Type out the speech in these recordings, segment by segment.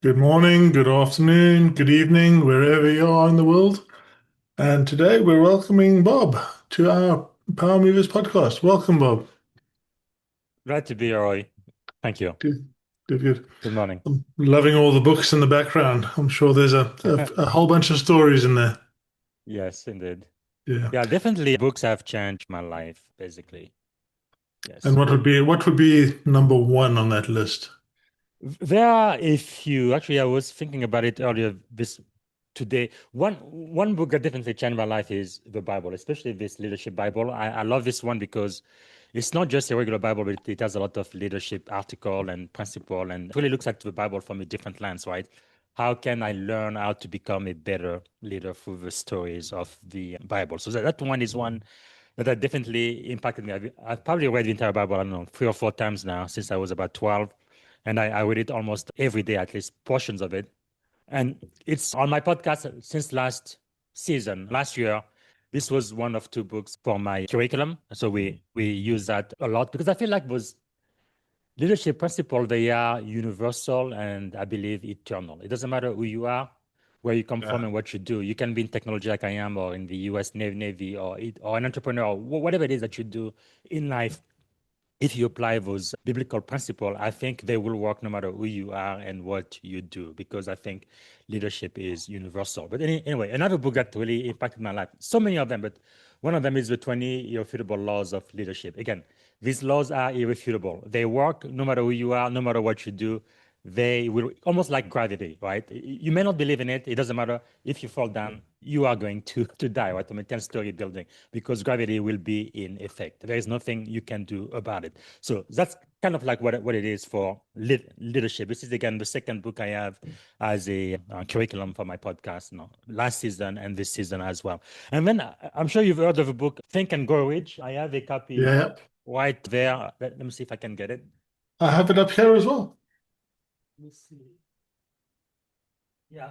Good morning, good afternoon, good evening, wherever you are in the world. And today we're welcoming Bob to our Power Movers podcast. Welcome, Bob. Glad to be here, Roy. Thank you. Good, good, good. Good morning. I'm loving all the books in the background. I'm sure there's a whole bunch of stories in there. Yes, indeed. Yeah. Yeah, definitely books have changed my life, basically. And Yes. what would be number one on that list? There are a few. Actually, I was thinking about it earlier this today. One book that definitely changed my life is the Bible, especially this leadership Bible. I love this one because it's not just a regular Bible, but it has a lot of leadership article and principle, and it really looks at the Bible from a different lens, right? How can I learn how to become a better leader through the stories of the Bible? So that one is one that definitely impacted me. I've probably read the entire Bible, I don't know, 3 or 4 times now since I was about 12. And I read it almost every day, at least portions of it. And it's on my podcast since last season, last year. This was one of two books for my curriculum. So we use that a lot because I feel like those leadership principles, they are universal and I believe eternal. It doesn't matter who you are, where you come Yeah. from and what you do. You can be in technology like I am or in the US Navy or an entrepreneur or whatever it is that you do in life. If you apply those biblical principles, I think they will work no matter who you are and what you do, because I think leadership is universal. But anyway, another book that really impacted my life, so many of them, but one of them is the 20 Irrefutable Laws of Leadership. Again, these laws are irrefutable. They work no matter who you are, no matter what you do. They will almost like gravity, right? You may not believe in it. It doesn't matter if you fall down, you are going to die, right? From a 10-story building because gravity will be in effect. There is nothing you can do about it. So that's kind of like what it is for leadership. This is again the second book I have as a curriculum for my podcast, last season and this season as well. And then I'm sure you've heard of a book, Think and Grow Rich. I have a copy Yeah. right there. Let me see if I can get it. I have it up here as well. Let me see. Yeah.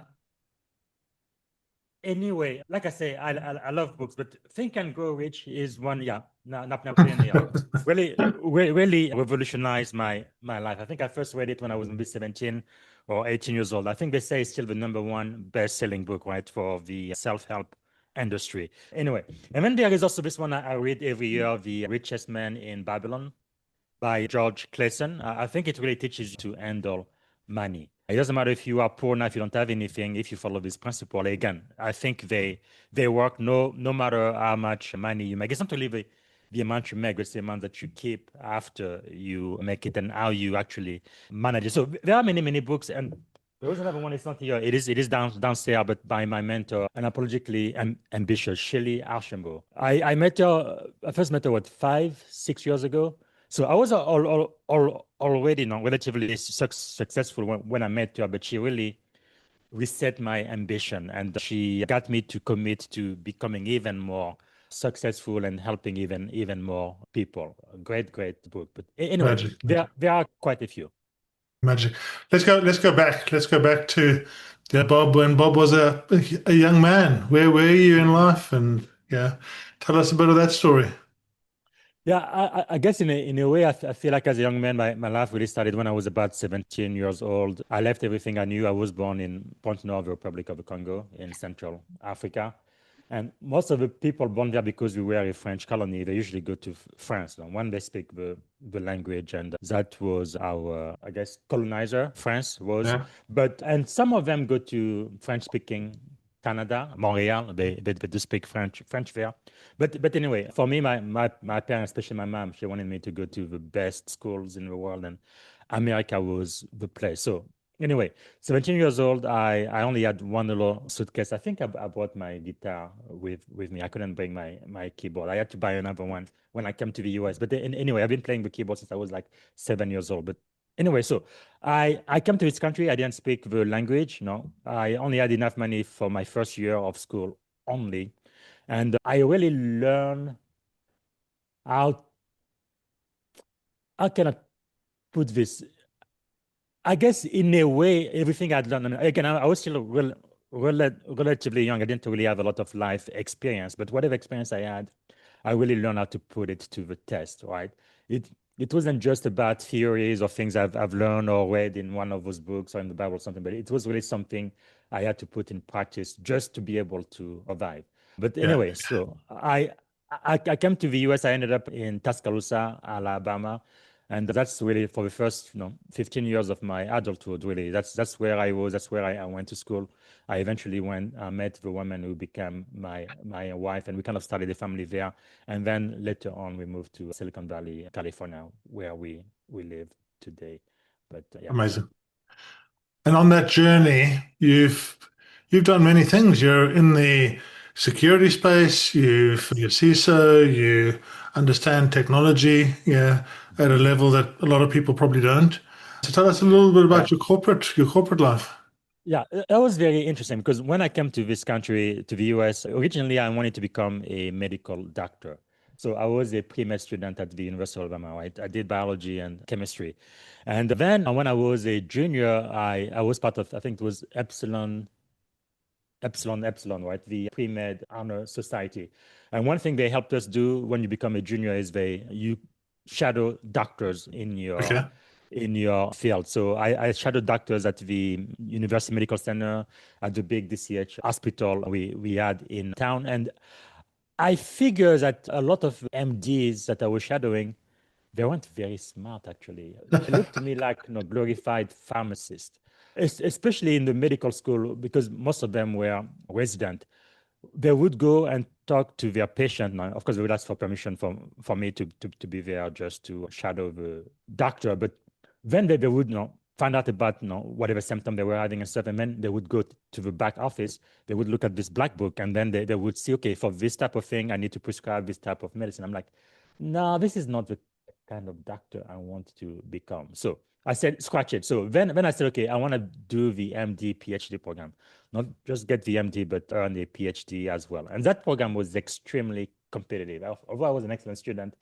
Anyway, like I say, I love books, but Think and Grow Rich is one, yeah, Napoleon Hill. Really revolutionized my life. I think I first read it when I was maybe 17 or 18 years old. I think they say it's still the number one best-selling book, right, for the self-help industry. Anyway, and then there is also this one I read every year, The Richest Man in Babylon by George Clason. I think it really teaches you to handle money. It doesn't matter if you are poor now, if you don't have anything, if you follow this principle. Again, I think they work no matter how much money you make. It's not really the amount you make, it's the amount that you keep after you make it and how you actually manage it. So there are many books, and there was another one. It's not here. It is downstairs, but by my mentor, unapologetically ambitious, Shelley Archambault. I first met her what 5 6 years ago. So I was already relatively successful when I met her, but she really reset my ambition and she got me to commit to becoming even more successful and helping even more people. Great book. But anyway, Magic, magic, there are quite a few. magic. Let's go back. Let's go back to Bob when Bob was a young man. Where were you in life? And yeah, tell us a bit of that story. Yeah, I guess in a way, I feel like as a young man, my life really started when I was about 17 years old. I left everything I knew. I was born in Pointe-Noire, the Republic of the Congo in Central Africa. And most of the people born there, because we were a French colony, they usually go to France. One, they speak the language, and that was our, I guess, colonizer, France was. Yeah. And some of them go to French-speaking Canada, Montreal. They do speak French there. But anyway, for me, my parents, especially my mom, she wanted me to go to the best schools in the world, and America was the place. So anyway, 17 years old, I only had one little suitcase. I think I brought my guitar with me. I couldn't bring my keyboard. I had to buy another one when I came to the US. But anyway, I've been playing the keyboard since I was like 7 years old. But anyway, so I came to this country. I didn't speak the language. No, I only had enough money for my first year of school only. And I really learned how how can I put this? I guess in a way, everything I'd learned, and again, I was still relatively young. I didn't really have a lot of life experience, but whatever experience I had, I really learned how to put it to the test, right? It it wasn't just about theories or things I've learned or read in one of those books or in the Bible or something, but it was really something I had to put in practice just to be able to survive. But Yeah, anyway, so I came to the US. I ended up in Tuscaloosa, Alabama, and that's really for the first 15 years of my adulthood. Really, that's where I was. That's where I went to school. I eventually went met the woman who became my wife, and we kind of started a family there. And then later on, we moved to Silicon Valley, California, where we live today. But yeah. amazing. And on that journey, you've done many things. You're in the security space. You're CISO. You understand technology, yeah, at a level that a lot of people probably don't. So tell us a little bit Yeah. about your corporate life. Yeah, that was very interesting because when I came to this country, to the US, originally I wanted to become a medical doctor. So I was a pre-med student at the University of Alabama, right? I did biology and chemistry. And then when I was a junior, I was part of, I think it was Epsilon, right? The pre-med honor society. And one thing they helped us do when you become a junior is you shadow doctors Okay. in your field. So I shadowed doctors at the University Medical Center, at the big DCH hospital we had in town. And I figure that a lot of MDs that I was shadowing, they weren't very smart, actually. They looked to me like glorified pharmacists, especially in the medical school, because most of them were resident. They would go and talk to their patient. Now, of course, they would ask for permission for me to be there just to shadow the doctor. But then they would find out about whatever symptom they were having and stuff. And then they would go to the back office. They would look at this black book and then they would see, okay, for this type of thing, I need to prescribe this type of medicine. I'm like, no, this is not the kind of doctor I want to become. So I said, scratch it. So then I said, okay, I want to do the MD PhD program, not just get the MD, but earn a PhD as well. And that program was extremely competitive. Although I was an excellent student,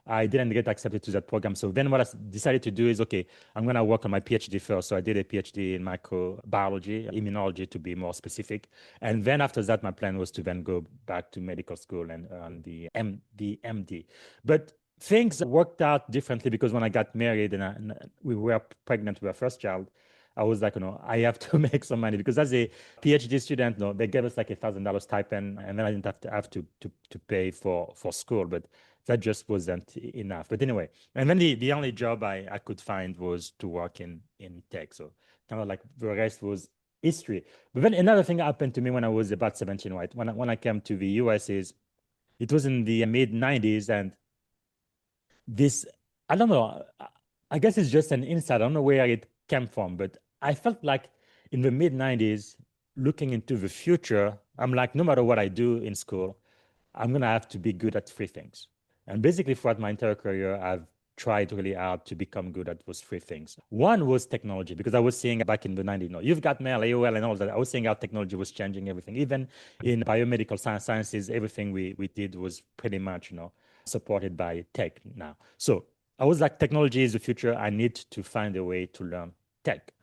I didn't get accepted to that program. So then what I decided to do is, okay, I'm going to work on my PhD first. So I did a PhD in microbiology, immunology to be more specific. And then after that, my plan was to then go back to medical school and earn the MD. But things worked out differently because when I got married and we were pregnant with our first child, I was like, I have to make some money because as a PhD student, no, they gave us like $1,000 stipend, and then I didn't have to pay for school, but that just wasn't enough. But anyway, and then the only job I could find was to work in tech. So kind of like the rest was history. But then another thing happened to me when I was about 17, right? When I came to the US is it was in the mid 90s, and this I don't know. I guess it's just an insight. I don't know where it came from, but I felt like in the mid 90s, looking into the future, I'm like, no matter what I do in school, I'm gonna have to be good at three things. And basically, throughout my entire career, I've tried really hard to become good at those three things. One was technology, because I was seeing back in the 90s, you've got mail, AOL, and all that. I was seeing how technology was changing everything. Even in biomedical sciences, everything we did was pretty much, supported by tech now. So I was like, technology is the future. I need to find a way to learn tech.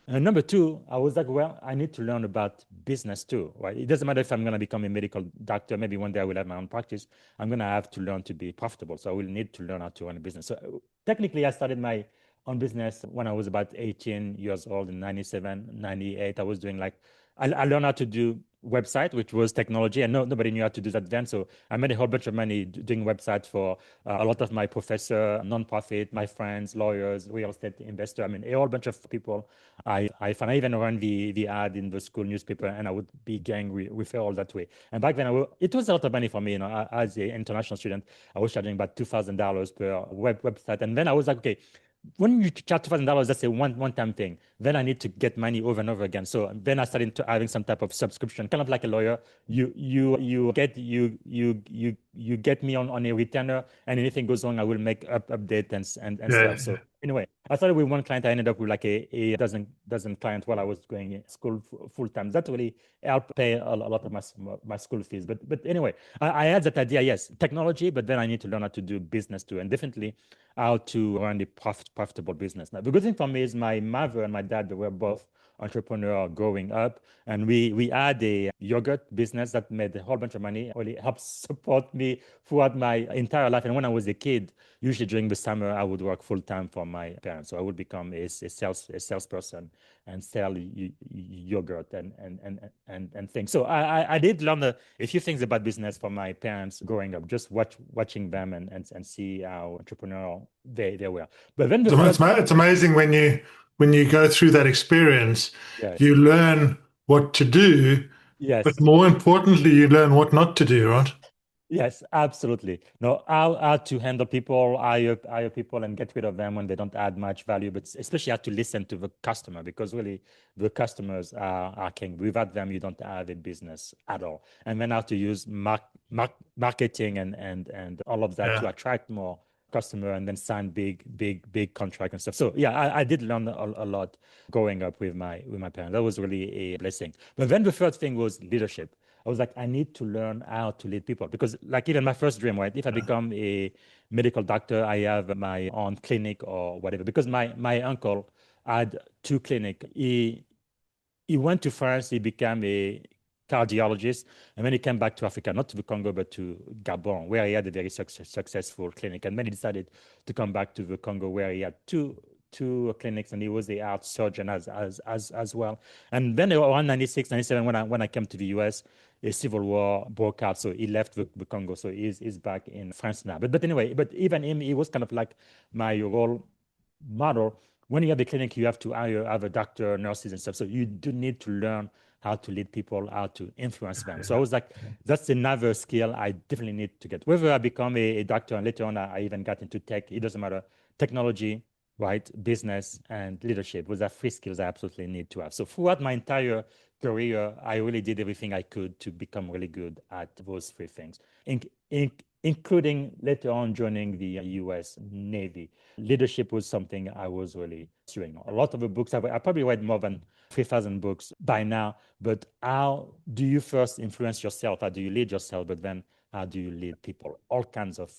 And number two, I was like, well, I need to learn about business too, right? It doesn't matter if I'm going to become a medical doctor. Maybe one day I will have my own practice. I'm going to have to learn to be profitable. So I will need to learn how to run a business. So technically, I started my own business when I was about 18 years old in 97, 98. I was doing like, I learned how to do website, which was technology, and nobody knew how to do that then. So I made a whole bunch of money doing websites for a lot of my professor, nonprofit, my friends, lawyers, real estate investor. I mean, a whole bunch of people. I even ran the ad in the school newspaper, and I would be getting referral that way. And back then, it was a lot of money for me. As an international student, I was charging about $2,000 per website, and then I was like, okay, when you charge $2,000, that's a one-time thing. Then I need to get money over and over again. So then I started to having some type of subscription, kind of like a lawyer. You get me on a retainer, and anything goes wrong, I will make update and stuff. Yeah. So anyway, I started with one client. I ended up with like a dozen clients while I was going in school full time. That really helped pay a lot of my school fees. But anyway, I had that idea. Yes, technology, but then I need to learn how to do business too, and definitely how to run a profitable business. Now, the good thing for me is my mother and my dad, they were both entrepreneur growing up. And we had a yogurt business that made a whole bunch of money, really helped support me throughout my entire life. And when I was a kid, usually during the summer, I would work full time for my parents. So I would become a salesperson and sell yogurt and things. So I did learn a few things about business from my parents growing up, just watching them and see how entrepreneurial they were. But then the So third, it's amazing when you go through that experience, yes, you learn what to do, but yes. more importantly, you learn what not to do, right? Yes, absolutely. No, how to handle people, hire people and get rid of them when they don't add much value, but especially how to listen to the customer because really the customers are king. Without them, you don't have a business at all. And then how to use marketing and all of that to Yeah. attract more customer and then sign big contract and stuff. So yeah, I did learn a lot growing up with my parents. That was really a blessing. But then the third thing was leadership. I was like, I need to learn how to lead people because, like, even my first dream, right? If I become a medical doctor, I have my own clinic or whatever. Because my uncle had two clinics. He went to France, he became a cardiologist, and then he came back to Africa, not to the Congo, but to Gabon, where he had a very successful clinic. And then he decided to come back to the Congo, where he had two clinics, and he was the heart surgeon as well. And then around 96, 97, when I came to the US, a civil war broke out, so he left the Congo. So he's back in France now. But anyway, but even him, he was kind of like my role model. When you have a clinic, you have to hire other doctor, nurses, and stuff. So you do need to learn how to lead people, how to influence them. So I was like, that's another skill I definitely need to get. Whether I become a doctor and later on I even got into tech, it doesn't matter. Technology, right? Business and leadership. Those are three skills I absolutely need to have. So throughout my entire career, I really did everything I could to become really good at those three things, in, in, including later on joining the US Navy. Leadership was something I was really pursuing. A lot of the books, I probably read more than 3,000 books by now, but how do you first influence yourself? How do you lead yourself? But then how do you lead people? All kinds of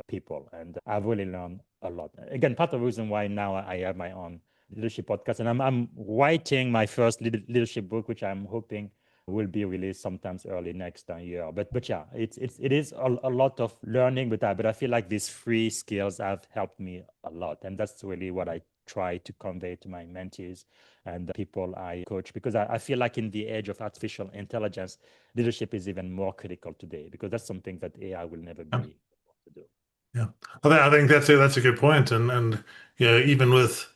people. And I've really learned a lot. Again, part of the reason why now I have my own leadership podcast and I'm writing my first leadership book, which I'm hoping will be released sometimes early next year. But yeah, it is a lot of learning, but I feel like these three skills have helped me a lot, and that's really what I try to convey to my mentees and the people I coach because I feel like in the age of artificial intelligence, leadership is even more critical today because that's something that AI will never be able to do. Yeah, I think that's a good point, and you know, even with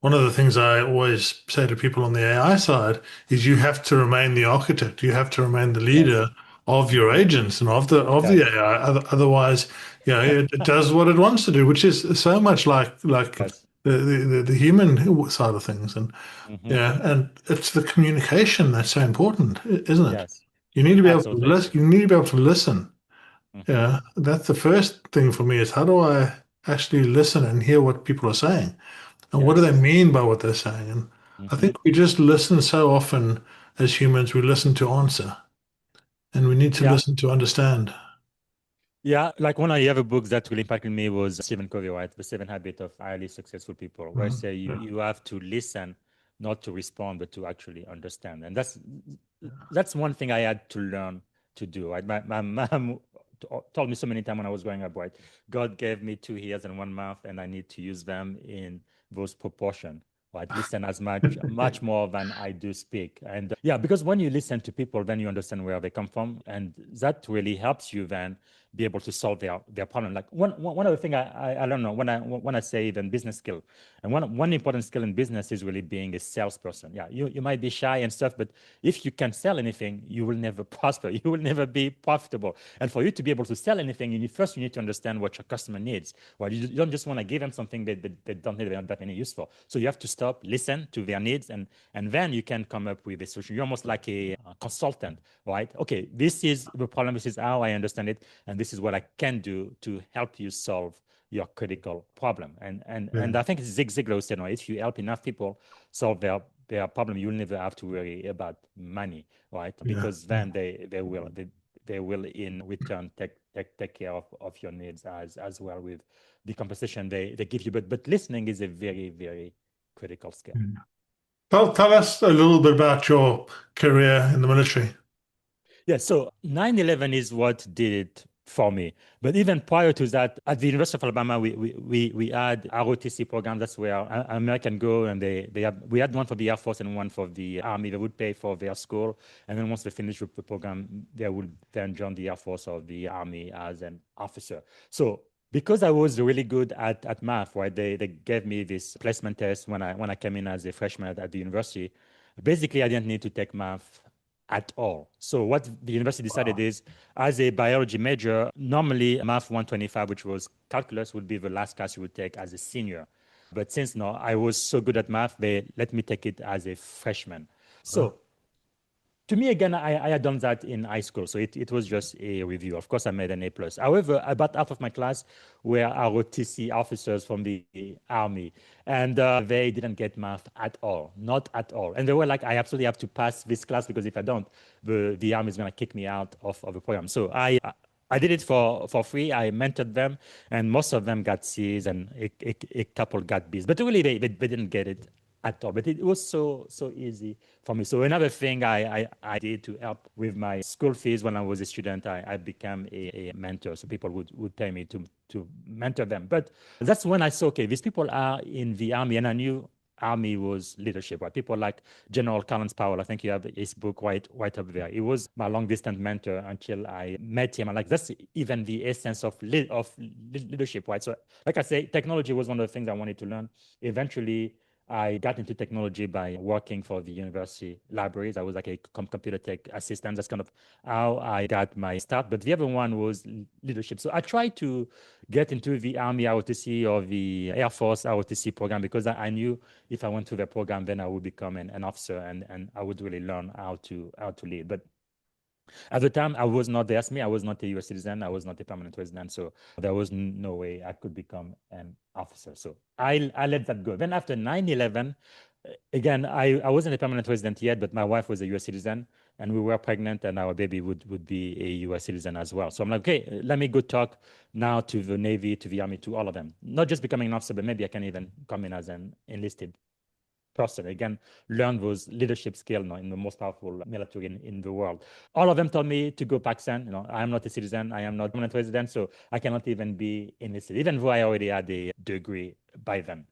one of the things I always say to people on the AI side is you have to remain the architect, you have to remain the Yes. leader of your Hmm. agents and of the Yes. AI. Otherwise, you know, it does what it wants to do, which is so much like Yes. the human side of things, and Hmm. yeah, and it's the communication that's so important, isn't it? Yes. You need to be able to Absolutely listen. agree. You need to be able to listen. Hmm. Yeah, that's the first thing for me is how do I actually listen and hear what people are saying? And what do they Yes. mean by what they're saying? And I Hmm. think we just listen so often as humans, we listen to answer and we need to Yeah. listen to understand. Yeah, like one of the other books that really impacted me was Stephen Covey, right? The Seven Habits of Highly Successful People, where I Mhm. say Yeah. you have to listen, not to respond, but to actually understand. And that's one thing I had to learn to do. Right? My mom told me so many times when I was growing up, right? God gave me two ears and one mouth, and I need to use them in those proportion. Right, listen as much more than I do speak, and yeah, because when you listen to people, then you understand where they come from, and that really helps you then be able to solve their problem. Like one other thing I don't know when I say even business skill, and one important skill in business is really being a salesperson. Yeah, you might be shy and stuff, but if you can't sell anything, you will never prosper. You will never be profitable. And for you to be able to sell anything, you need to understand what your customer needs. Well, you don't just want to give them something that they don't need, they're not that any use for. So you have to stop, listen to their needs, and then you can come up with a solution. You're almost like a consultant, right? Okay, this is the problem. This is how I understand it, and this is what I can do to help you solve your critical problem. And Yeah, I think Zig Ziglar said, no, if you help enough people solve their problem, you'll never have to worry about money, right? yeah, Because then they will in return take care of your needs as well with the compensation they give you. But listening is a very, very critical skill. yeah. Tell us a little bit about your career in the military. Yeah, so 9/11 is what did it for me. But even prior to that, at the University of Alabama, we had ROTC program. That's where American go, and we had one for the Air Force and one for the Army. They would pay for their school, and then once they finish with the program, they would then join the Air Force or the Army as an officer. So because I was really good at math, right? They gave me this placement test when I came in as a freshman at the university. Basically, I didn't need to take math at all. So what the university decided Wow. is, as a biology major, normally math 125, which was calculus, would be the last class you would take as a senior. But since no, I was so good at math, they let me take it as a freshman. So to me, again, I had done that in high school, so it was just a review. Of course, I made an A plus. However, about half of my class were ROTC officers from the army, and they didn't get math at all, not at all. And they were like, "I absolutely have to pass this class because if I don't, the army is going to kick me out of the program." So I did it for free. I mentored them, and most of them got C's, and a couple got B's. But really, they didn't get it at all. But it was so easy for me. So another thing I did to help with my school fees when I was a student, I became a mentor. So people would pay me to mentor them. But that's when I saw, okay, these people are in the army, and I knew army was leadership, right? People like General Collins Powell, I think you have his book right up there. He was my long distance mentor until I met him. And like that's even the essence of leadership, right? So like I say, technology was one of the things I wanted to learn. Eventually, I got into technology by working for the university libraries. I was like a computer tech assistant. That's kind of how I got my start. But the other one was leadership. So I tried to get into the Army ROTC or the Air Force ROTC program because I knew if I went to the program, then I would become an officer and I would really learn how to lead. But at the time, I was not, they asked me, I was not a US citizen, I was not a permanent resident, so there was no way I could become an officer. So I let that go. Then after 9/11, again, I wasn't a permanent resident yet, but my wife was a US citizen, and we were pregnant, and our baby would be a US citizen as well. So I'm like, okay, let me go talk now to the Navy, to the Army, to all of them. Not just becoming an officer, but maybe I can even come in as an enlisted person. Again, learn those leadership skills in the most powerful military in the world. All of them told me to go Pakistan. I am not a citizen. I am not a permanent resident, so I cannot even be enlisted, even though I already had a degree by then.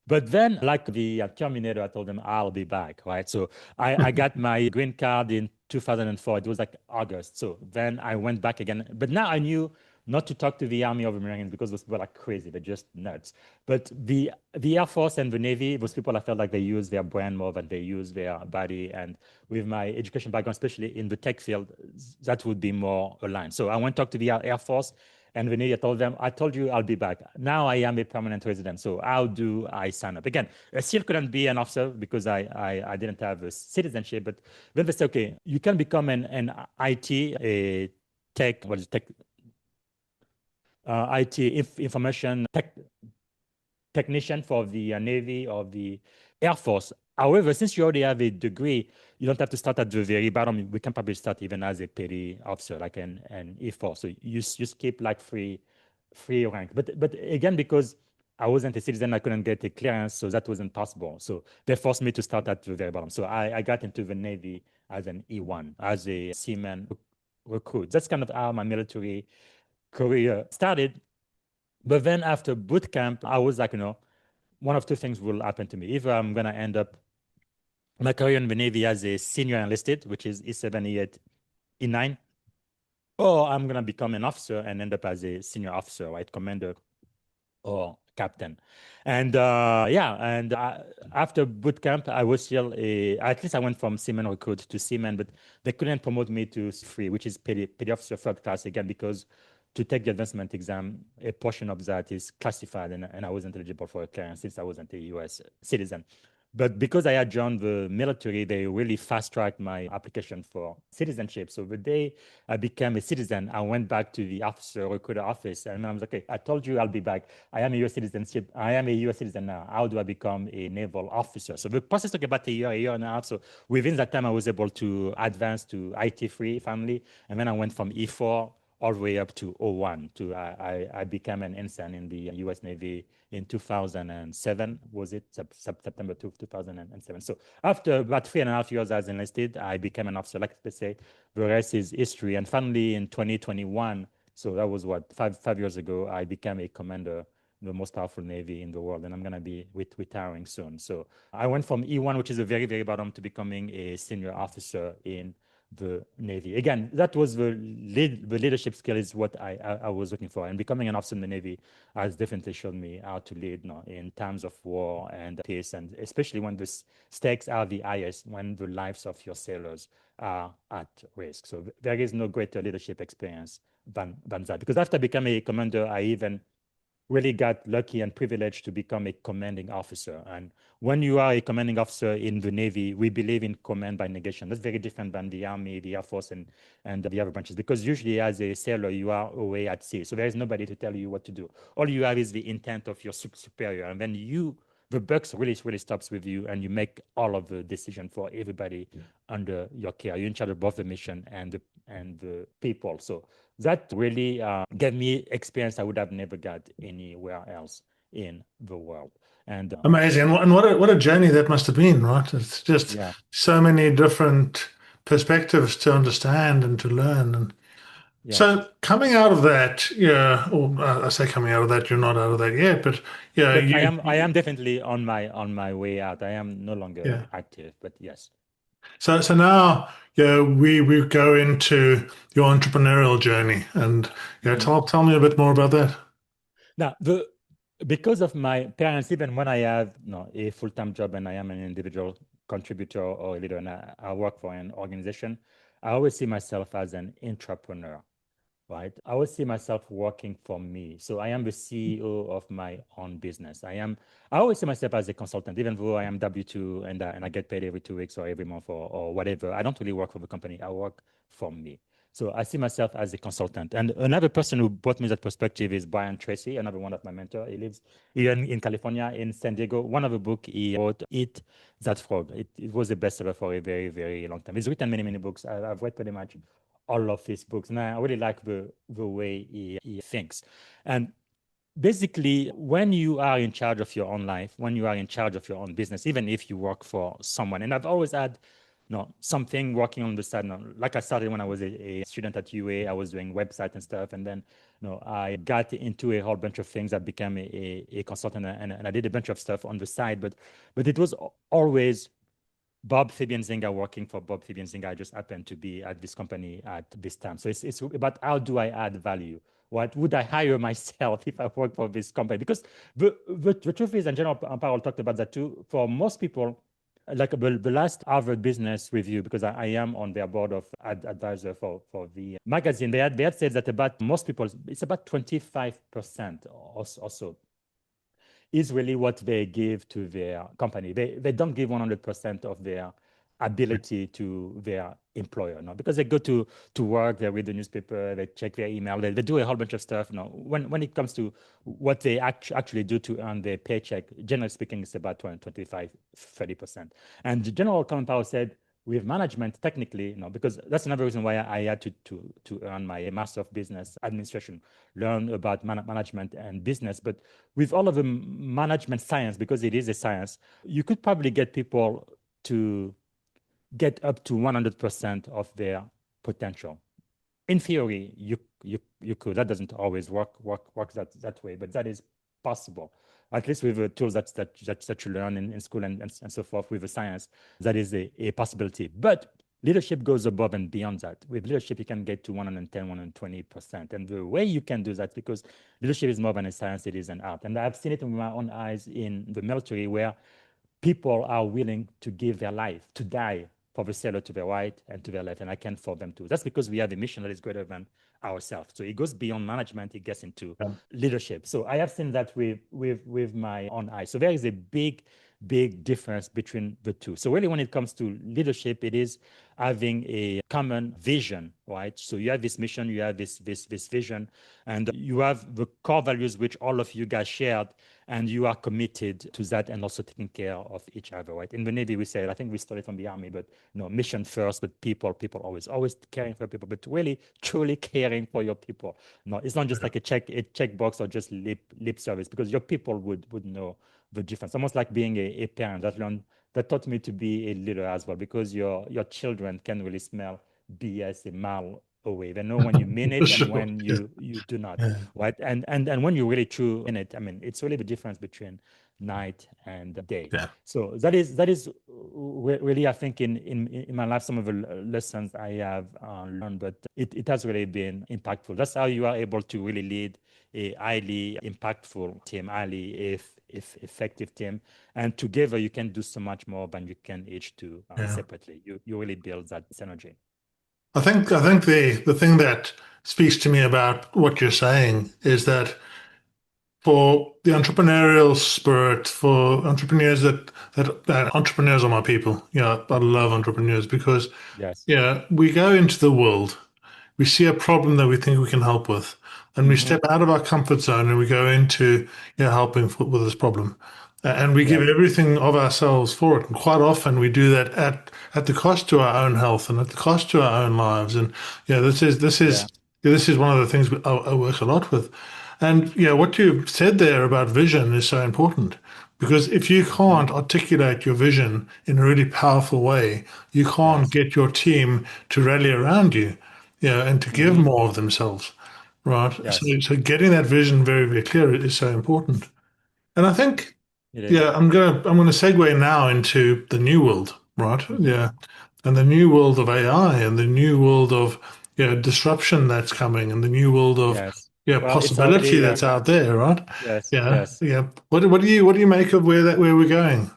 But then, like the Terminator, I told them I'll be back, right? So I got my green card in 2004. It was like August. So then I went back again. But now I knew not to talk to the Army of Americans because those people are crazy. They're just nuts. But the Air Force and the Navy, those people, I felt like they use their brain more than they use their body. And with my education background, especially in the tech field, that would be more aligned. So I went to talk to the Air Force. And Vinny, I told them, I told you I'll be back. Now I am a permanent resident. So how do I sign up? Again, I still couldn't be an officer because I didn't have a citizenship. But then they said, okay, you can become an IT, a tech, what is it, tech, IT information technician for the Navy or the Air Force. However, since you already have a degree, you don't have to start at the very bottom. We can probably start even as a petty officer, like an E4. So you just keep like free rank. But again, because I wasn't a citizen, I couldn't get a clearance, so that wasn't possible. So they forced me to start at the very bottom. So I got into the Navy as an E1, as a seaman recruit. That's kind of how my military career started. But then after boot camp, I was like, one of two things will happen to me. Either I'm going to end up my career in the Navy as a senior enlisted, which is E7, E8, E9, or I'm going to become an officer and end up as a senior officer, right? Commander or captain. And yeah, and after boot camp, I was still at least I went from seaman recruit to seaman, but they couldn't promote me to free, which is petty officer third class again, because to take the advancement exam, a portion of that is classified, and I wasn't eligible for a clearance since I wasn't a US citizen. But because I had joined the military, they really fast tracked my application for citizenship. So the day I became a citizen, I went back to the officer recruiter office, and I was like, okay, I told you I'll be back. I am a US citizenship. I am a US citizen now. How do I become a naval officer? So the process took about a year and a half. So within that time, I was able to advance to IT free family, and then I went from E4 all the way up to '01. I became an ensign in the U.S. Navy in 2007. Was it September 2007? So after about 3.5 years as enlisted, I became an officer. Like they say, the rest is history. And finally, in 2021, so that was what, five years ago, I became a commander, the most powerful Navy in the world, and I'm going to be retiring soon. So I went from E1, which is a very, very bottom, to becoming a senior officer in the Navy. Again, that was the leadership skill is what I was looking for. And becoming an officer in the Navy has definitely shown me how to lead, in times of war and peace, and especially when the stakes are the highest, when the lives of your sailors are at risk. So there is no greater leadership experience than that. Because after becoming a commander, I even really got lucky and privileged to become a commanding officer. And when you are a commanding officer in the Navy, we believe in command by negation. That's very different than the Army, the Air Force, and the other branches, because usually as a sailor, you are away at sea. So there is nobody to tell you what to do. All you have is the intent of your superior. And then the buck really, really stops with you, and you make all of the decision for everybody under your care. You're in charge of both the mission and the people. So that really gave me experience I would have never got anywhere else in the world. And Amazing. And what a journey that must have been, right? It's just yeah, so many different perspectives to understand and to learn. And yeah. so coming out of that, yeah, or I say coming out of that, you're not out of that yet, but yeah, But I am definitely on my way out. I am no longer yeah. active, but yes. So now, yeah, we go into your entrepreneurial journey, and yeah, Mhm. tell me a bit more about that. Now, because of my parents, even when I have a full-time job and I am an individual contributor or a leader and I work for an organization, I always see myself as an entrepreneur, right? I always see myself working for me. So I am the CEO of my own business. I always see myself as a consultant, even though I am W-2 and I get paid every 2 weeks or every month or whatever. I don't really work for the company. I work for me. So I see myself as a consultant. And another person who brought me that perspective is Brian Tracy, another one of my mentors. He lives here in California, in San Diego. One of the book he wrote, Eat That Frog. It was a bestseller for a very, very long time. He's written many, many books. I've read pretty much all of his books. And I really like the way he thinks. And basically, when you are in charge of your own life, when you are in charge of your own business, even if you work for someone, and I've always had something working on the side. Like I started when I was a student at UA, I was doing website and stuff. And then I got into a whole bunch of things. I became a consultant and I did a bunch of stuff on the side. But it was always Fabien Zinga working for Fabien Zinga. I just happened to be at this company at this time. So it's about how do I add value? What would I hire myself if I work for this company? Because the truth is, and General Powell talked about that too, for most people, like the last Harvard Business Review, because I am on their board of advisor for the magazine, they had said that about most people, it's about 25% or so is really what they give to their company. They don't give 100% of their ability to their employer, no, because they go to work, they read the newspaper, they check their email, they do a whole bunch of stuff. No, when it comes to what they actually do to earn their paycheck, generally speaking, it's about 20, 25, 30%. And General Colin Powell said, with management, technically, because that's another reason why I had to earn my Master of Business Administration, learn about management and business. But with all of the management science, because it is a science, you could probably get people to get up to 100% of their potential. In theory, you could. That doesn't always work that way, but that is possible. At least with the tools that you learn in school and so forth with the science, that is a possibility. But leadership goes above and beyond that. With leadership, you can get to 110, 120%. And the way you can do that, because leadership is more than a science, it is an art. And I've seen it with my own eyes in the military, where people are willing to give their life, to die for the sailor to their right and to their left, and I can for them too. That's because we have a mission that is greater than ourselves. So it goes beyond management, it gets into Yeah. leadership. So I have seen that with my own eyes. So there is a big big difference between the two. So really, when it comes to leadership, it is having a common vision, right? So you have this mission, you have this vision, and you have the core values which all of you guys shared, and you are committed to that, and also taking care of each other, right? In the Navy, we say, I think we stole it from the Army, but mission first, but people always caring for people, but really truly caring for your people. No, it's not just like a check box or just lip service, because your people would know the difference. Almost like being a parent that taught me to be a leader as well, because your children can really smell BS a mile away. They know when you mean For it and sure. when Yeah. you do not, Yeah. right? And when you're really true in it, I mean, it's really the difference between night and day. Yeah. So that is really, I think, in my life, some of the lessons I have learned, but it has really been impactful. That's how you are able to really lead a highly impactful team, highly if effective team, and together you can do so much more than you can each do Yeah. separately. You really build that synergy. I think the thing that speaks to me about what you're saying is that for the entrepreneurial spirit, for entrepreneurs that entrepreneurs are my people. I love entrepreneurs because Yes. we go into the world, we see a problem that we think we can help with, and we Hmm. step out of our comfort zone and we go into helping with this problem. And we give Yes. everything of ourselves for it. And quite often we do that at the cost to our own health and at the cost to our own lives. And Yeah. this is one of the things I work a lot with. And what you said there about vision is so important because if you Hmm. can't articulate your vision in a really powerful way, you can't Yes. get your team to rally around you, and to give Hmm. more of themselves, right? Yes. So getting that vision very, very clear is so important. And I think, It is. I'm gonna segue now into the new world, right? Hmm. Yeah, and the new world of AI and the new world of disruption that's coming and the new world of Yes. Well, it's possibility already that's out there, right? yes. Yeah, Yes. yeah. What do you make of where we're going?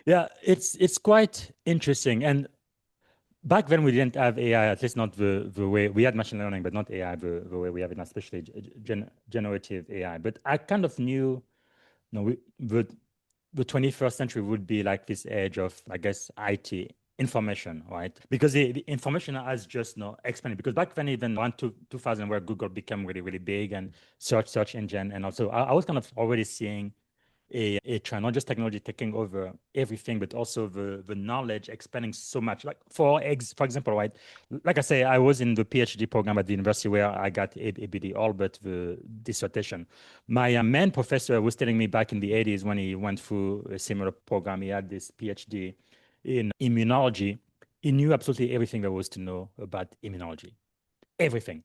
Yeah. It's quite interesting. And back then we didn't have AI, at least not the way we had machine learning, but not AI the way we have it now, especially generative AI. But I kind of knew, the 21st century would be like this age of, I guess, IT information, right? Because the information has just expanded. Because back then, even around 2000, where Google became really, really big and search engine, and also I was kind of already seeing a trend, not just technology taking over everything, but also the knowledge expanding so much. Like for example, right? Like I say, I was in the PhD program at the university where I got a BD, all but the dissertation. My main professor was telling me back in the 80s when he went through a similar program, he had this PhD in immunology. He knew absolutely everything there was to know about immunology, everything.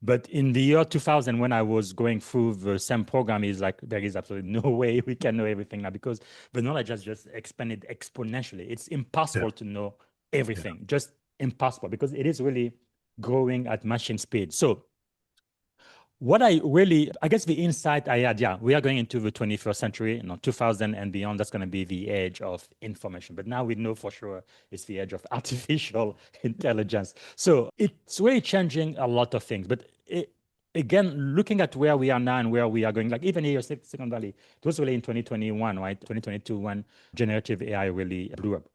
But in the year 2000, when I was going through the same program, is like, there is absolutely no way we can know everything now because the knowledge has just expanded exponentially. It's Yeah, impossible to know yeah, everything, just impossible because it is really growing at machine speed. So what I guess the insight I had, yeah, we are going into the 21st century, 2000 and beyond. That's going to be the age of information. But now we know for sure it's the age of artificial intelligence. So it's really changing a lot of things. But again, looking at where we are now and where we are going, like even here, Silicon Valley, it was really in 2021, right? 2022, when generative AI really blew up.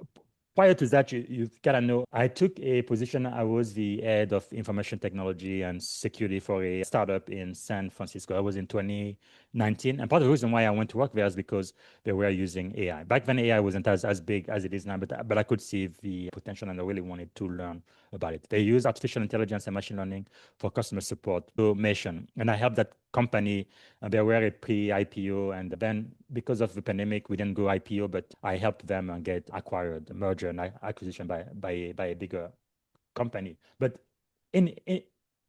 Prior to that, you've got to know, I took a position. I was the head of information technology and security for a startup in San Francisco. I was in 2019. And part of the reason why I went to work there is because they were using AI. Back then, AI wasn't as big as it is now, but I could see the potential and I really wanted to learn about it. They use artificial intelligence and machine learning for customer support automation. And I helped that company. They were a pre-IPO, and then because of the pandemic, we didn't go IPO, but I helped them get acquired, merger and acquisition by a bigger company. But in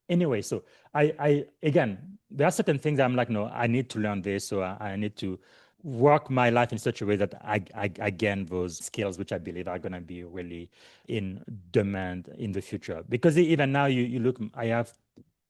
anyway, so I again, there are certain things I'm like, no, I need to learn this, so I need to work my life in such a way that I gain those skills, which I believe are going to be really in demand in the future. Because even now, you look, I have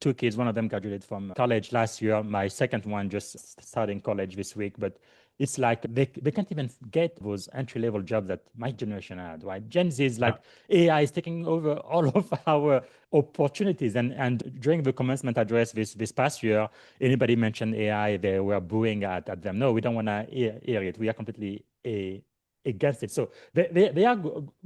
two kids. One of them graduated from college last year. My second one just starting college this week. But it's like they can't even get those entry level jobs that my generation had, right? Gen Z is yeah. like AI is taking over all of our opportunities. And during the commencement address this past year, anybody mentioned AI, they were booing at them. No, we don't want to hear it. We are completely a, against it. So they are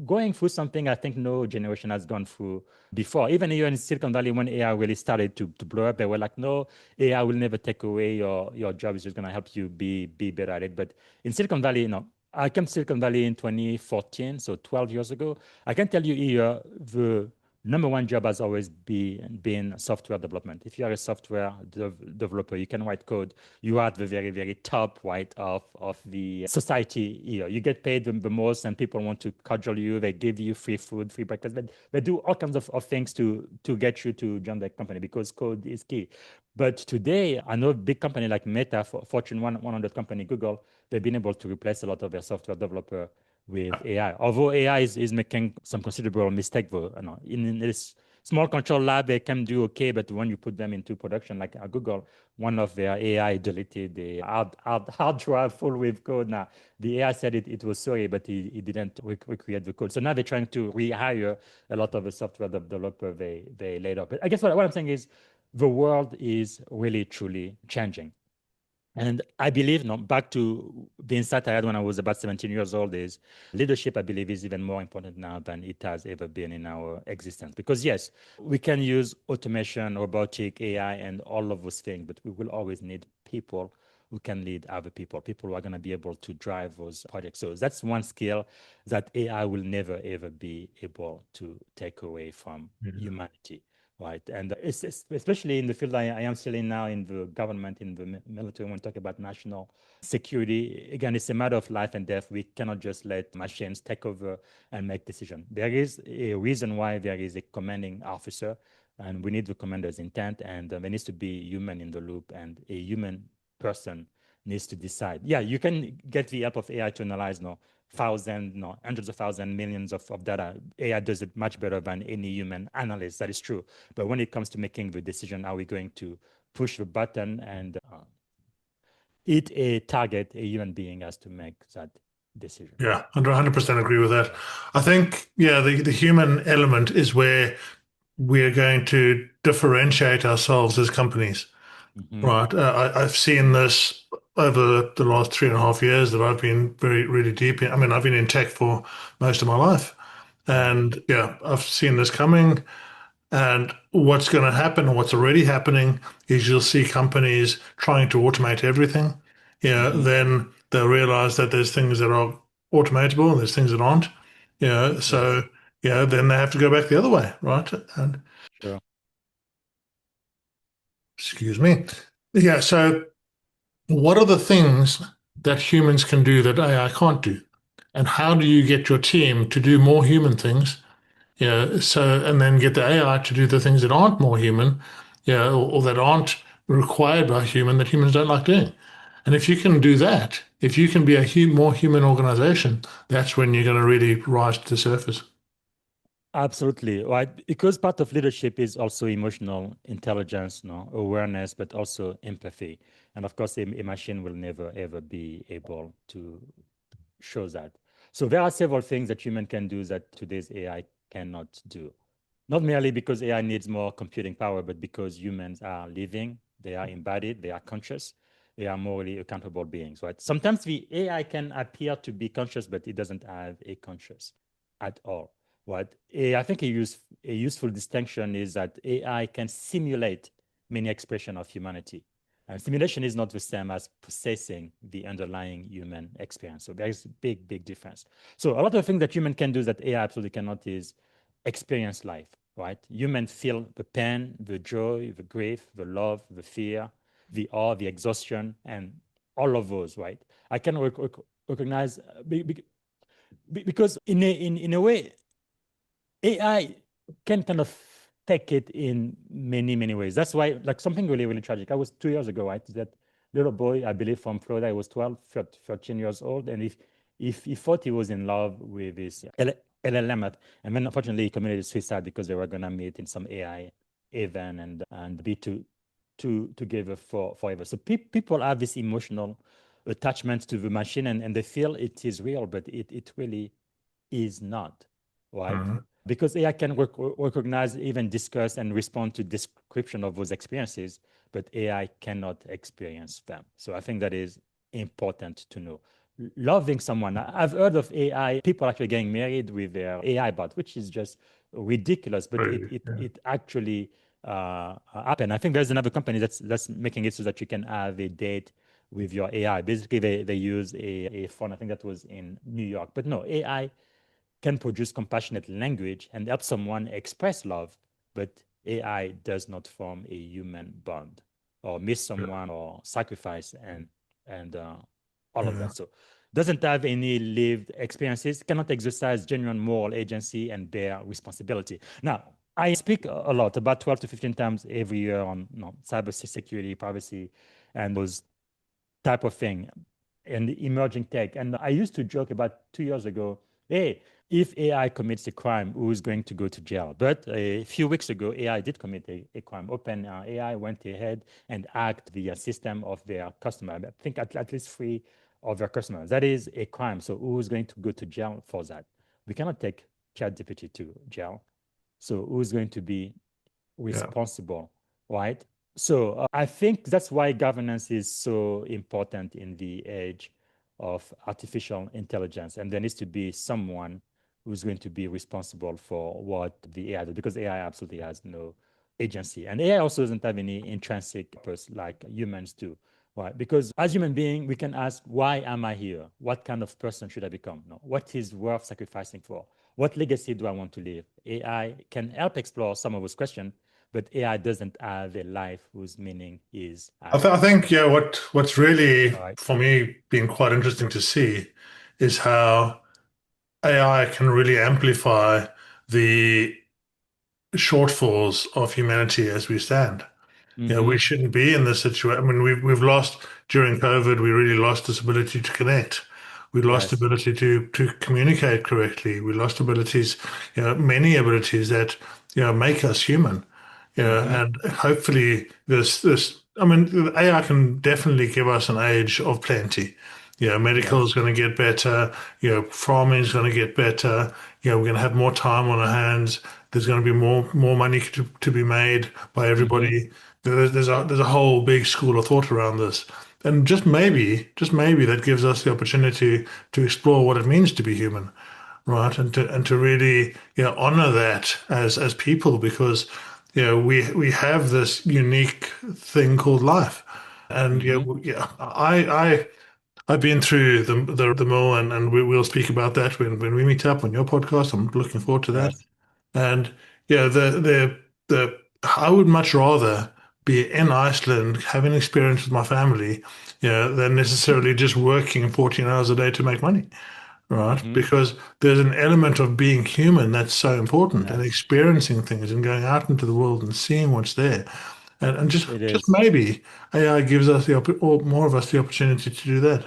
going through something I think no generation has gone through before. Even here in Silicon Valley, when AI really started to blow up, they were like, no, AI will never take away your job. It's just going to help you be better at it. But in Silicon Valley, I came to Silicon Valley in 2014, so 12 years ago. I can tell you here, the number one job has always been software development. If you are a software developer, you can write code. You are at the very, very top, right, of the society here. You get paid the most, and people want to cajole you. They give you free food, free breakfast. They do all kinds of things to get you to join the company because code is key. But today, I know a big company like Meta, Fortune 100 company, Google, they've been able to replace a lot of their software developer with AI. Although AI is making some considerable mistake, though. In this small control lab, they can do okay, but when you put them into production, like Google, one of their AI deleted the hard drive full with code. Now, the AI said it was sorry, but he didn't recreate the code. So now they're trying to rehire a lot of the software developer they laid off. But I guess what I'm saying is the world is really, truly changing. And I believe, back to the insight I had when I was about 17 years old, is leadership, I believe, is even more important now than it has ever been in our existence. Because yes, we can use automation, robotic, AI, and all of those things, but we will always need people who can lead other people who are going to be able to drive those projects. So that's one skill that AI will never, ever be able to take away from humanity. Right. And it's especially in the field I am still in now, in the government, in the military, when we talk about national security, again, it's a matter of life and death. We cannot just let machines take over and make decisions. There is a reason why there is a commanding officer, and we need the commander's intent, and there needs to be human in the loop, and a human person needs to decide. Yeah, you can get the help of AI to analyze thousands, hundreds of thousands, millions of data. AI does it much better than any human analyst. That is true. But when it comes to making the decision, are we going to push the button and hit a target? A human being has to make that decision. Yeah, 100% agree with that. I think, yeah, the human element is where we're going to differentiate ourselves as companies, Mm-hmm. right? I've seen this over the last 3.5 years that I've been really deep in. I mean, I've been in tech for most of my life. Right. And yeah, I've seen this coming. And what's going to happen, or what's already happening, is you'll see companies trying to automate everything. Yeah, Mm-hmm. then they'll realize that there's things that are automatable and there's things that aren't. Yes. So then they have to go back the other way, right? And Sure. excuse me. Yeah, so what are the things that humans can do that AI can't do? And how do you get your team to do more human things? And then get the AI to do the things that aren't more human, or that aren't required by human that humans don't like doing. And if you can do that, if you can be a more human organization, that's when you're going to really rise to the surface. Absolutely, right. Because part of leadership is also emotional intelligence, awareness, but also empathy. And of course, a machine will never ever be able to show that. So there are several things that human can do that today's AI cannot do. Not merely because AI needs more computing power, but because humans are living, they are embodied, they are conscious, they are morally accountable beings, right? Sometimes the AI can appear to be conscious, but it doesn't have a conscious at all. Right? I think a useful distinction is that AI can simulate many expressions of humanity. And simulation is not the same as processing the underlying human experience. So there is a big, big difference. So a lot of things that human can do that AI absolutely cannot is experience life, right? Humans feel the pain, the joy, the grief, the love, the fear, the awe, the exhaustion, and all of those, right? I can recognize because in a way, AI can kind of take it in many, many ways. That's why, like something really, really tragic. I was 2 years ago, right? That little boy, I believe from Florida, he was 12, 13 years old. And if he thought he was in love with his LLM, and then unfortunately he committed suicide because they were going to meet in some AI event and be together forever. So people have this emotional attachment to the machine and they feel it is real, but it really is not, right? Mhm. Because AI can recognize, even discuss, and respond to description of those experiences, but AI cannot experience them. So I think that is important to know. loving someone. I've heard of AI, people actually getting married with their AI bot, which is just ridiculous, but Really, yeah, it actually happened. I think there's another company that's making it so that you can have a date with your AI. Basically, they use a phone. I think that was in New York. But no, AI can produce compassionate language and help someone express love, but AI does not form a human bond or miss someone or sacrifice and all of yeah, that. So doesn't have any lived experiences, cannot exercise genuine moral agency and bear responsibility. Now, I speak a lot, about 12 to 15 times every year on cyber security, privacy, and those type of thing and emerging tech. And I used to joke about 2 years ago, hey, if AI commits a crime, who's going to go to jail? But a few weeks ago, AI did commit a crime. Open AI went ahead and hacked the system of their customer. I think at least three of their customers. That is a crime. So who's going to go to jail for that? We cannot take ChatGPT to jail. So who's going to be yeah. responsible, right? So I think that's why governance is so important in the age of artificial intelligence. And there needs to be someone who's going to be responsible for what the AI does, because AI absolutely has no agency. And AI also doesn't have any intrinsic purpose like humans do. Right? Because as human being, we can ask, why am I here? What kind of person should I become? No, what is worth sacrificing for? What legacy do I want to leave? AI can help explore some of those questions, but AI doesn't have a life whose meaning is I ours. think, yeah, what's really All right. for me been quite interesting to see is how AI can really amplify the shortfalls of humanity as we stand. We Mm-hmm. shouldn't be in this situation. I mean, we've lost during COVID. We really lost this ability to connect. We lost Yes. ability to communicate correctly. We lost abilities, many abilities that make us human. Mm-hmm. And hopefully this. I mean, AI can definitely give us an age of plenty. Medical is Yes. going to get better. Farming is going to get better. We're going to have more time on our hands. There's going to be more money to be made by Mm-hmm. everybody. There's a whole big school of thought around this, and just maybe that gives us the opportunity to explore what it means to be human, right? And to really honor that as people, because we have this unique thing called life, and Mm-hmm. yeah, I've been through the mill, and we'll speak about that when we meet up on your podcast. I'm looking forward to that. Yes. And yeah, the I would much rather be in Iceland having experience with my family, than necessarily just working 14 hours a day to make money, right? Mm-hmm. Because there's an element of being human that's so important, and Yes. experiencing things and going out into the world and seeing what's there. And just It just is. maybe AI gives us or more of us the opportunity to do that.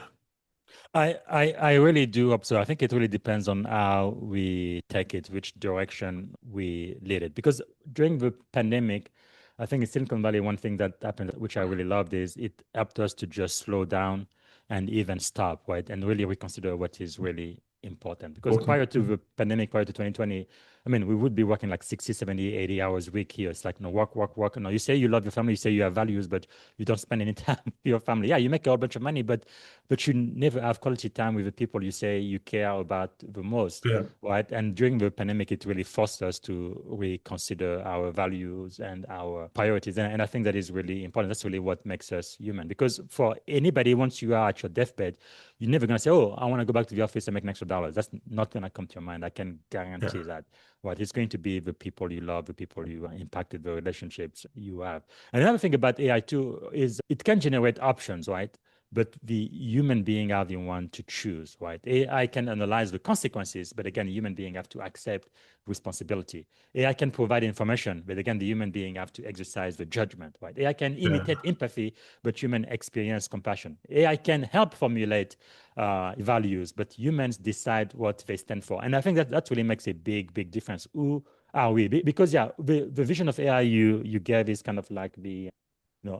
I really do observe. I think it really depends on how we take it, which direction we lead it. Because during the pandemic, I think in Silicon Valley, one thing that happened, which I really loved, is it helped us to just slow down and even stop, right? And really reconsider what is really important. Because Important. prior to the pandemic, prior to 2020, I mean, we would be working like 60, 70, 80 hours a week here. It's like, no, work, work, work. No, you say you love your family, you say you have values, but you don't spend any time with your family. Yeah, you make a whole bunch of money, but you never have quality time with the people you say you care about the most, Yeah, right? And during the pandemic, it really forced us to reconsider our values and our priorities. And I think that is really important. That's really what makes us human. Because for anybody, once you are at your deathbed, you're never going to say, oh, I want to go back to the office and make an extra dollars. That's not going to come to your mind. I can yeah, guarantee that. Right? It's going to be the people you love, the people you impacted, the relationships you have. And another thing about AI too is it can generate options, right? But the human being are the one to choose, right? AI can analyze the consequences, but again, human being have to accept responsibility. AI can provide information, but again, the human being have to exercise the judgment, right? AI can yeah, imitate empathy, but human experience compassion. AI can help formulate values, but humans decide what they stand for. And I think that really makes a big, big difference. Who are we? Because yeah, the vision of AI you gave is kind of like the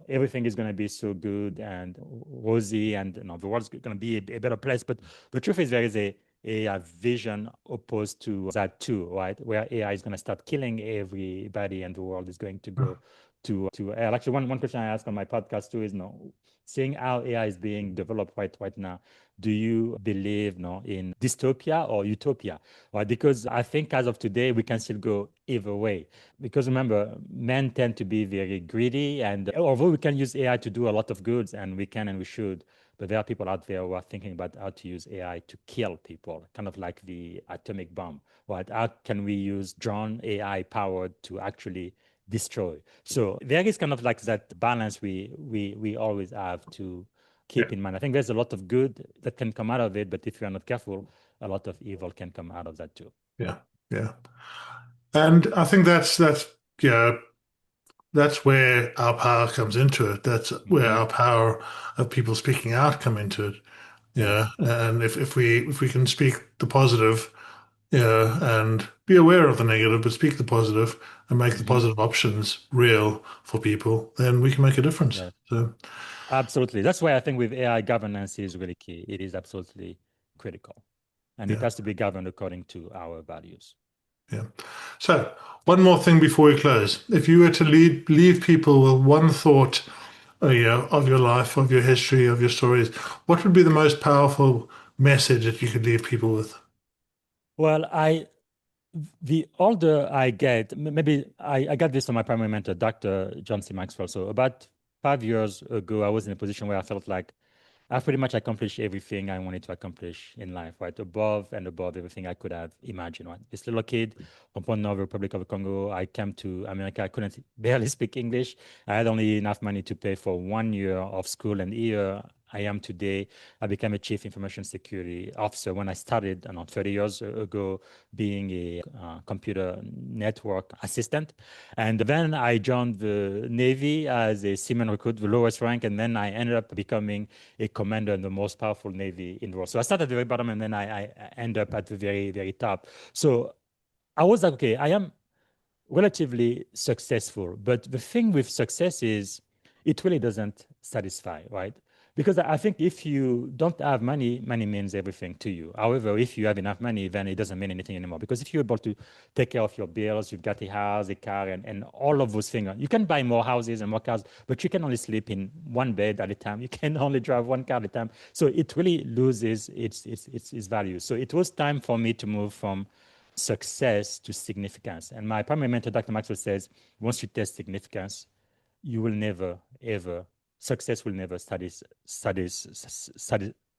everything is going to be so good and rosy and the world's going to be a better place. But the truth is there is a vision opposed to that too, right? Where AI is going to start killing everybody and the world is going to go to AI. Actually, one question I ask on my podcast too is, seeing how AI is being developed right now, do you believe in dystopia or utopia? Right? Because I think as of today, we can still go either way. Because remember, men tend to be very greedy. And although we can use AI to do a lot of goods, and we can and we should, but there are people out there who are thinking about how to use AI to kill people, kind of like the atomic bomb. Right? How can we use drone AI powered to actually destroy? So there is kind of like that balance we always have to Yeah, keep in mind. I think there's a lot of good that can come out of it, but if you're not careful, a lot of evil can come out of that too. yeah, yeah. And I think that's yeah, that's where our power comes into it. That's where Hmm. our power of people speaking out come into it. Yes, Yeah, and if we can speak the positive, yeah, and be aware of the negative, but speak the positive and make the hmm, positive options real for people, then we can make a difference. yes, So absolutely. That's why I think with AI governance is really key. It is absolutely critical, and it yeah, has to be governed according to our values. yeah. So one more thing before we close. If you were to leave people with one thought, yeah, of your life, of your history, of your stories, what would be the most powerful message that you could leave people with? Well, the older I get, maybe I got this from my primary mentor, Dr. John C. Maxwell. So about 5 years ago, I was in a position where I felt like I've pretty much accomplished everything I wanted to accomplish in life, right? Above and above everything I could have imagined, right? This little kid from Congo, Republic of the Congo, I came to America. I couldn't barely speak English. I had only enough money to pay for 1 year of school. And here I am today. I became a chief information security officer when I started, I don't know, 30 years ago, being a computer network assistant. And then I joined the Navy as a seaman recruit, the lowest rank. And then I ended up becoming a commander in the most powerful navy in the world. So I started at the very bottom and then I end up at the very, very top. So I was like, okay, I am relatively successful. But the thing with success is it really doesn't satisfy, right? Because I think if you don't have money, money means everything to you. However, if you have enough money, then it doesn't mean anything anymore. Because if you're able to take care of your bills, you've got a house, a car, and all of those things, you can buy more houses and more cars, but you can only sleep in one bed at a time. You can only drive one car at a time. So it really loses its value. So it was time for me to move from success to significance. And my primary mentor, Dr. Maxwell, says once you test significance, you will never, ever, success will never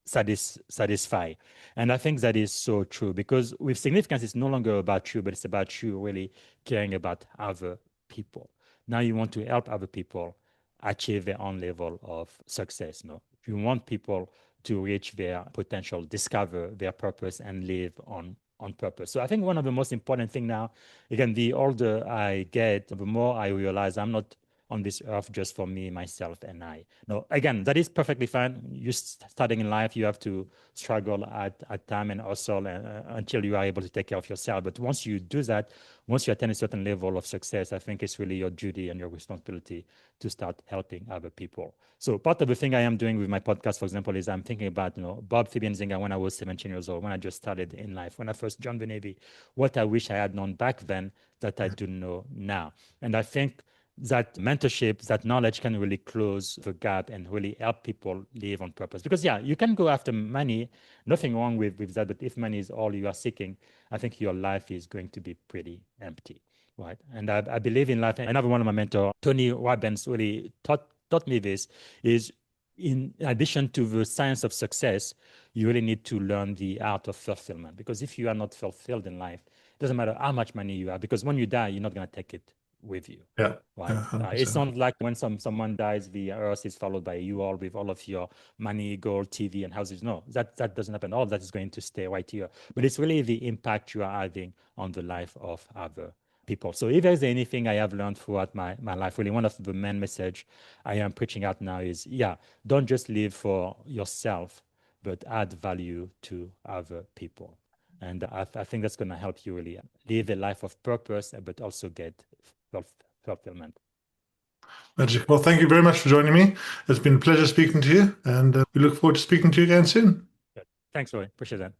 satisfy. And I think that is so true because with significance, it's no longer about you, but it's about you really caring about other people. Now you want to help other people achieve their own level of success. No, you want people to reach their potential, discover their purpose, and live on purpose. So I think one of the most important thing now, again, the older I get, the more I realize I'm not on this earth just for me, myself, and I. No, again, that is perfectly fine. You starting in life, you have to struggle at time and hustle until you are able to take care of yourself. But once you do that, once you attain a certain level of success, I think it's really your duty and your responsibility to start helping other people. So part of the thing I am doing with my podcast, for example, is I'm thinking about, Bob Fabien Zinga when I was 17 years old, when I just started in life, when I first joined the Navy, what I wish I had known back then that I do know now. And I think that mentorship, that knowledge can really close the gap and really help people live on purpose. Because yeah, you can go after money, nothing wrong with that, but if money is all you are seeking, I think your life is going to be pretty empty, right? And I believe in life. Another one of my mentors, Tony Robbins, really taught me this, is in addition to the science of success, you really need to learn the art of fulfillment. Because if you are not fulfilled in life, it doesn't matter how much money you have, because when you die, you're not going to take it with you. Yeah, yeah, Right. It's 100%. not like when someone dies, the earth is followed by you all with all of your money, gold, TV, and houses. No, that doesn't happen. All that is going to stay right here. But it's really the impact you are having on the life of other people. So if there's anything I have learned throughout my life, really one of the main message I am preaching out now is, yeah, don't just live for yourself, but add value to other people. And I think that's going to help you really live a life of purpose, but also get fulfillment. Magic. Well, thank you very much for joining me. It's been a pleasure speaking to you, and we look forward to speaking to you again soon. Good. Thanks, Roy. Appreciate that.